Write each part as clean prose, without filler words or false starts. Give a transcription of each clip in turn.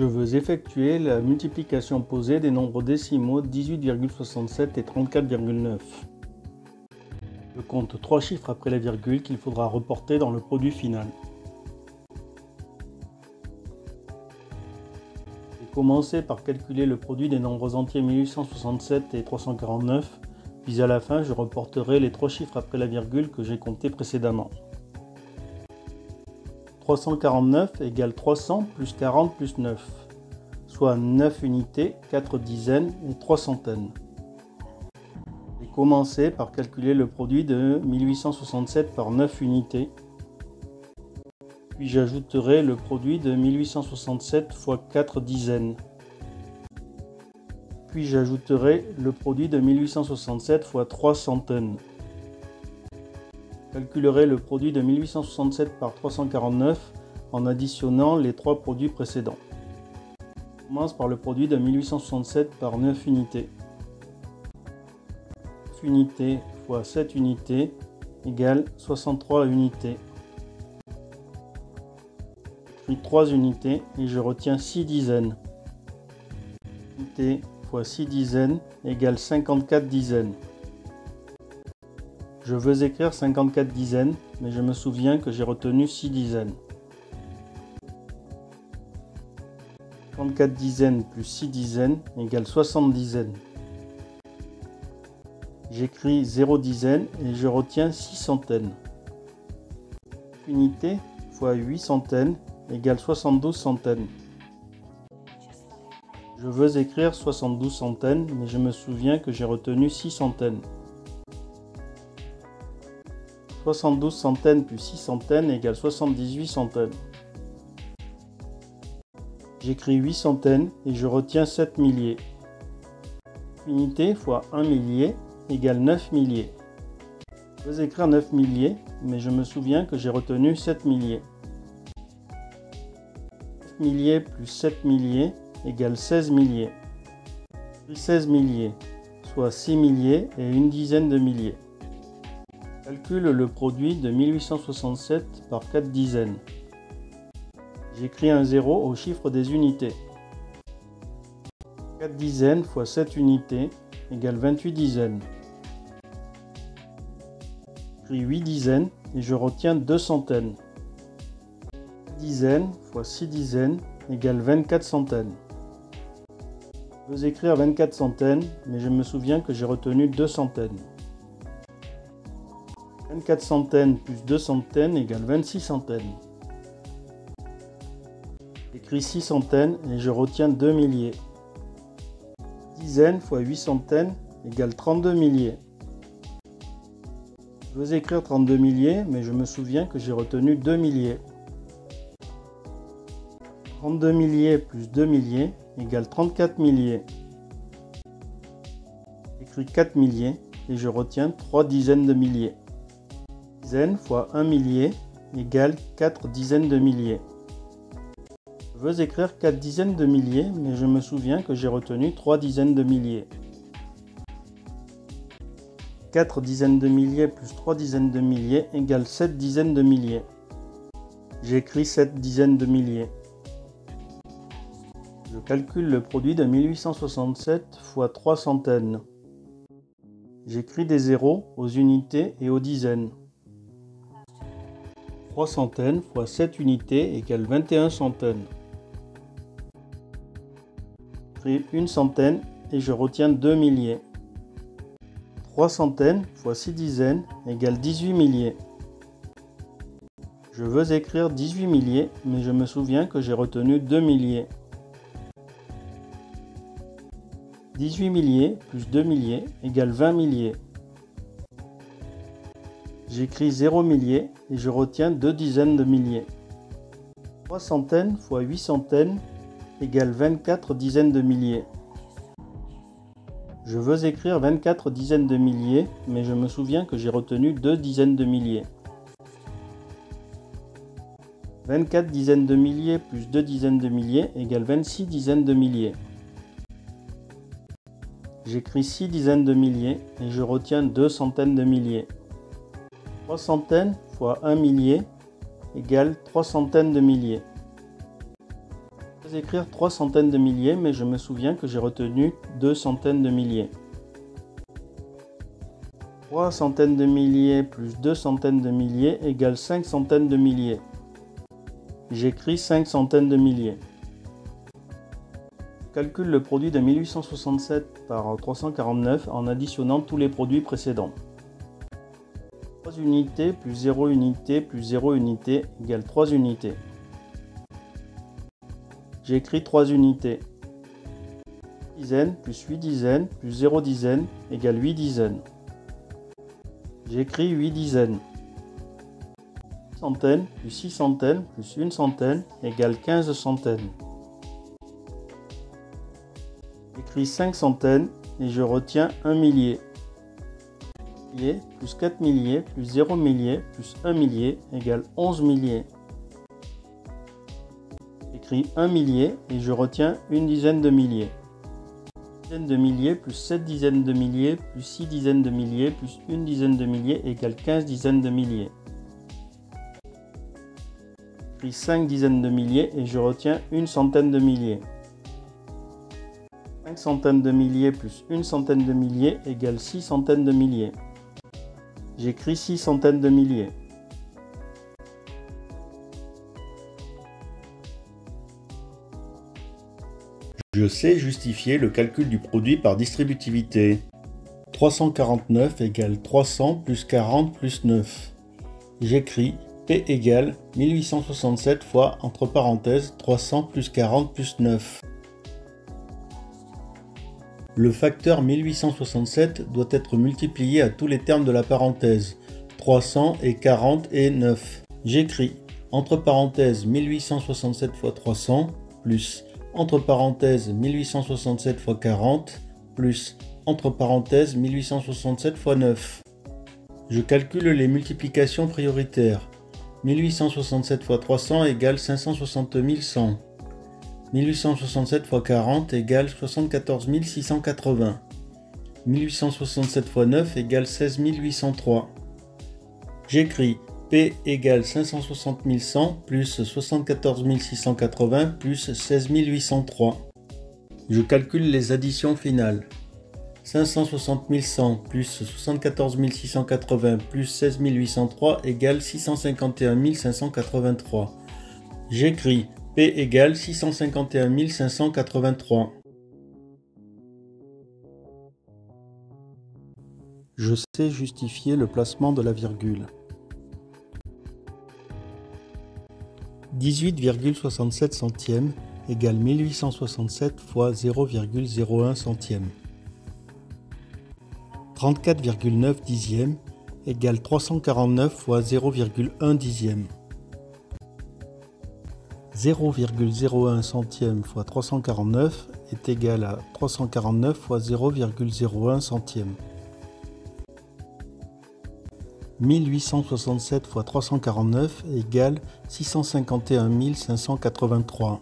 Je veux effectuer la multiplication posée des nombres décimaux 18,67 et 34,9. Je compte 3 chiffres après la virgule qu'il faudra reporter dans le produit final. J'ai commencé par calculer le produit des nombres entiers 1867 et 349, puis à la fin je reporterai les 3 chiffres après la virgule que j'ai comptés précédemment. 349 égale 300 plus 40 plus 9, soit 9 unités, 4 dizaines et 3 centaines. J'ai commencé par calculer le produit de 1867 par 9 unités, puis j'ajouterai le produit de 1867 fois 4 dizaines, puis j'ajouterai le produit de 1867 fois 3 centaines. Calculerai le produit de 1867 par 349 en additionnant les 3 produits précédents. Je commence par le produit de 1867 par 9 unités. 9 unités fois 7 unités égale 63 unités. J'écris 3 unités et je retiens 6 dizaines. Unité fois 6 dizaines égale 54 dizaines. Je veux écrire 54 dizaines, mais je me souviens que j'ai retenu 6 dizaines. 54 dizaines plus 6 dizaines égale 60 dizaines. J'écris 0 dizaines et je retiens 6 centaines. Unité fois 8 centaines égale 72 centaines. Je veux écrire 72 centaines, mais je me souviens que j'ai retenu 6 centaines. 72 centaines plus 6 centaines égale 78 centaines. J'écris 8 centaines et je retiens 7 milliers. Unité fois 1 millier égale 9 milliers. Je veux écrire 9 milliers, mais je me souviens que j'ai retenu 7 milliers. 9 milliers plus 7 milliers égale 16 milliers. 16 milliers, soit 6 milliers et une dizaine de milliers. Calcule le produit de 1867 par 4 dizaines. J'écris un 0 au chiffre des unités. 4 dizaines fois 7 unités égale 28 dizaines. J'écris 8 dizaines et je retiens 2 centaines. 4 dizaines fois 6 dizaines égale 24 centaines. Je veux écrire 24 centaines, mais je me souviens que j'ai retenu 2 centaines. 24 centaines plus 2 centaines égale 26 centaines. J'écris 6 centaines et je retiens 2 milliers. Dizaines fois 8 centaines égale 32 milliers. Je veux écrire 32 milliers, mais je me souviens que j'ai retenu 2 milliers. 32 milliers plus 2 milliers égale 34 milliers. J'écris 4 milliers et je retiens 3 dizaines de milliers. Dizaines fois 1 millier égale 4 dizaines de milliers. Je veux écrire 4 dizaines de milliers, mais je me souviens que j'ai retenu 3 dizaines de milliers. 4 dizaines de milliers plus 3 dizaines de milliers égale 7 dizaines de milliers. J'écris 7 dizaines de milliers. Je calcule le produit de 1867 fois 3 centaines. J'écris des zéros aux unités et aux dizaines. 3 centaines fois 7 unités égale 21 centaines. J'écris une centaine et je retiens 2 milliers. 3 centaines fois 6 dizaines égale 18 milliers. Je veux écrire 18 milliers, mais je me souviens que j'ai retenu 2 milliers. 18 milliers plus 2 milliers égale 20 milliers. J'écris 0 milliers et je retiens 2 dizaines de milliers. 3 centaines fois 8 centaines égale 24 dizaines de milliers. Je veux écrire 24 dizaines de milliers, mais je me souviens que j'ai retenu 2 dizaines de milliers. 24 dizaines de milliers plus 2 dizaines de milliers égale 26 dizaines de milliers. J'écris 6 dizaines de milliers et je retiens 2 centaines de milliers. 3 centaines fois 1 millier égale 3 centaines de milliers. Je vais écrire 3 centaines de milliers, mais je me souviens que j'ai retenu 2 centaines de milliers. 3 centaines de milliers plus 2 centaines de milliers égale 5 centaines de milliers. J'écris 5 centaines de milliers. Je calcule le produit de 1867 par 349 en additionnant tous les produits précédents. 3 unités plus 0 unité plus 0 unité égale 3 unités. J'écris 3 unités. Dizaines plus 8 dizaines plus 0 dizaine égale 8 dizaines. J'écris 8 dizaines. Centaines plus 6 centaines plus 1 centaine égale 15 centaines. J'écris 5 centaines et je retiens 1 millier. Millier plus 4 milliers plus 0 millier plus 1 millier égale 11 milliers. J'écris 1 millier et je retiens une dizaine de milliers. Dizaine de milliers plus 7 dizaines de milliers plus 6 dizaines de milliers plus une dizaine de milliers égale 15 dizaines de milliers. J'écris 5 dizaines de milliers et je retiens une centaine de milliers. 5 centaines de milliers plus une centaine de milliers égale 6 centaines de milliers. J'écris 6 centaines de milliers. Je sais justifier le calcul du produit par distributivité. 349 égale 300 plus 40 plus 9. J'écris P égale 1867 fois, entre parenthèses, 300 plus 40 plus 9. Le facteur 1867 doit être multiplié à tous les termes de la parenthèse, 300 et 40 et 9. J'écris entre parenthèses 1867 fois 300 plus entre parenthèses 1867 fois 40 plus entre parenthèses 1867 fois 9. Je calcule les multiplications prioritaires. 1867 fois 300 égale 560 100. 1867 fois 40 égale 74 680. 1867 fois 9 égale 16 803. J'écris P égale 560 100 plus 74 680 plus 16 803. Je calcule les additions finales. 560 100 plus 74 680 plus 16 803 égale 651 583. J'écris P égale 651 583. Je sais justifier le placement de la virgule. 18,67 centièmes égale 1867 fois 0,01 centième. 34,9 dixièmes égale 349 fois 0,1 dixième. 0,01 centième fois 349 est égal à 349 fois 0,01 centième. 1867 fois 349 égale 651 583.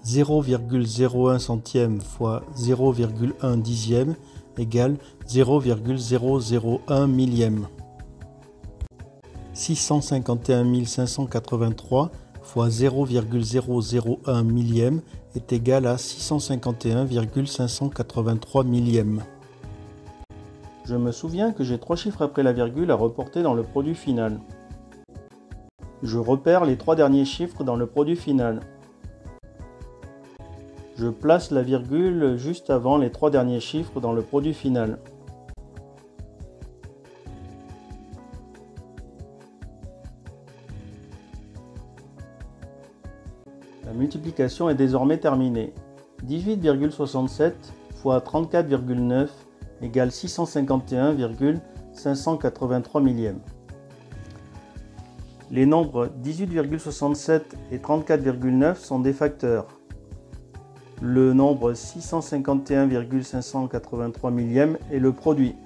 0,01 centième fois 0,1 dixième égale 0,001 millième. 651 583 fois 0,001 millième est égal à 651,583 millième. Je me souviens que j'ai 3 chiffres après la virgule à reporter dans le produit final. Je repère les 3 derniers chiffres dans le produit final. Je place la virgule juste avant les 3 derniers chiffres dans le produit final. La multiplication est désormais terminée. 18,67 fois 34,9 égale 651,583 millièmes. Les nombres 18,67 et 34,9 sont des facteurs. Le nombre 651,583 millièmes est le produit.